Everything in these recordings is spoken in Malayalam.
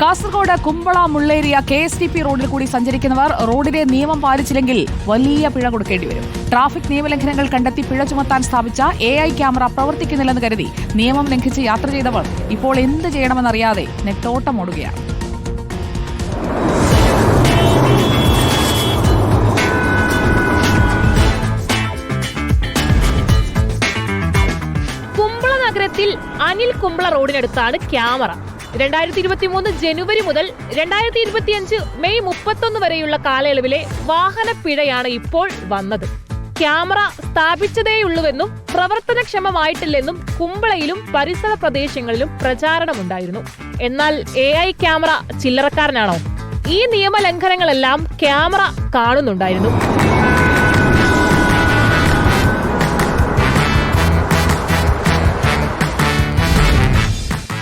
കാസർഗോഡ് കുമ്പള മുള്ളേരിയ KSTP റോഡിൽ കൂടി സഞ്ചരിക്കുന്നവർ റോഡിലെ നിയമം പാലിച്ചില്ലെങ്കിൽ വലിയ പിഴ കൊടുക്കേണ്ടി വരും. ട്രാഫിക് നിയമലംഘനങ്ങൾ കണ്ടെത്തി പിഴ ചുമത്താൻ സ്ഥാപിച്ച AI ക്യാമറ പ്രവർത്തിക്കുന്നില്ലെന്ന് കരുതി നിയമം ലംഘിച്ച് യാത്ര ചെയ്തവർ ഇപ്പോൾ എന്ത് ചെയ്യണമെന്നറിയാതെ നെട്ടോട്ടമോടുകയാണ്. കുമ്പള നഗരത്തിൽ അനിൽ കുമ്പള റോഡിനടുത്താണ് ക്യാമറ. 2023 ജനുവരി മുതൽ 2025 മെയ് 31 വരെയുള്ള കാലയളവിലെ വാഹന പിഴയാണ് ഇപ്പോൾ വന്നത്. ക്യാമറ സ്ഥാപിച്ചതേയുള്ളൂവെന്നും പ്രവർത്തനക്ഷമമായിട്ടില്ലെന്നും കുമ്പളയിലും പരിസര പ്രദേശങ്ങളിലും പ്രചാരണമുണ്ടായിരുന്നു. എന്നാൽ AI ക്യാമറ ചില്ലറക്കാരനാണോ? ഈ നിയമലംഘനങ്ങളെല്ലാം ക്യാമറ കാണുന്നുണ്ടായിരുന്നു.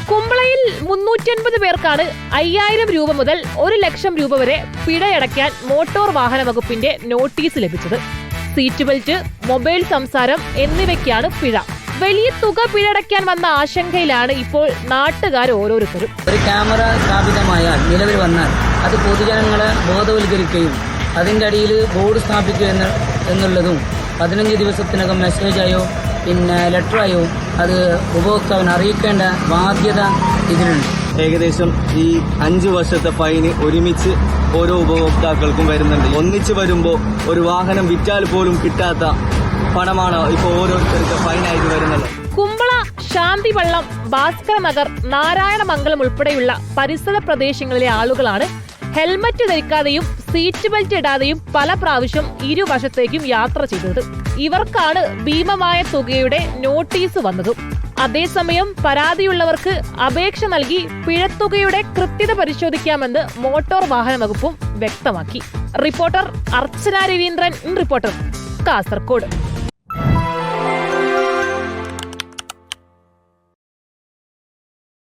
കുമ്പളയിൽ 350 പേർക്കാണ് 5000 രൂപ മുതൽ 1 ലക്ഷം രൂപ വരെ പിഴയടയ്ക്കാൻ മോട്ടോർ വാഹന വകുപ്പിന്റെ നോട്ടീസ് ലഭിച്ചത്. സീറ്റ് ബെൽറ്റ്, മൊബൈൽ സംസാരം എന്നിവയ്ക്കാണ് പിഴ. വലിയ തുക പിഴയടയ്ക്കാൻ വന്ന ആശങ്കയിലാണ് ഇപ്പോൾ നാട്ടുകാർ ഓരോരുത്തരും. ഒരു ക്യാമറ സ്ഥാപിതമായാൽ നിലവിൽ വന്നാൽ അത് പൊതുജനങ്ങളെ ബോധവൽക്കരിക്കുകയും അതിൻ്റെ അടിയിൽ ബോർഡ് സ്ഥാപിക്കുക എന്നുള്ളതും 15 ദിവസത്തിനകം മെസ്സേജായോ ലെറ്ററായോ അത് ഉപഭോക്താവിനെ അറിയിക്കേണ്ട ബാധ്യത ഇതിനുണ്ട്. ഏകദേശം ഈ 5 വർഷത്തെ ഫൈന് ഒരുമിച്ച് ഓരോ ഉപഭോക്താക്കൾക്കും വരുന്നുണ്ട്. ഒന്നിച്ച് വരുമ്പോൾ ഒരു വാഹനം വിറ്റാൽ പോലും കിട്ടാത്ത പണമാണ് ഇപ്പോൾ ഓരോരുത്തർക്ക് ഫൈനായിട്ട് വരുന്നത്. കുമ്പള, ശാന്തിവള്ളം, ഭാസ്കര നഗർ, നാരായണമംഗലം ഉൾപ്പെടെയുള്ള പരിസര പ്രദേശങ്ങളിലെ ആളുകളാണ് ഹെൽമറ്റ് ധരിക്കാതെയും സീറ്റ് ബെൽറ്റ് ഇടാതെയും പല പ്രാവശ്യം ഇരുവശത്തേക്കും യാത്ര ചെയ്തത്. ഇവർക്കാണ് ഭീമമായ തുകയുടെ നോട്ടീസ് വന്നതും. അതേസമയം പരാതിയുള്ളവർക്ക് അപേക്ഷ നൽകി പിഴത്തുകയുടെ കൃത്യത പരിശോധിക്കാമെന്ന് മോട്ടോർ വാഹന വകുപ്പും വ്യക്തമാക്കി. റിപ്പോർട്ടർ അർച്ചന രവീന്ദ്രൻ, റിപ്പോർട്ടർ, കാസർഗോഡ്.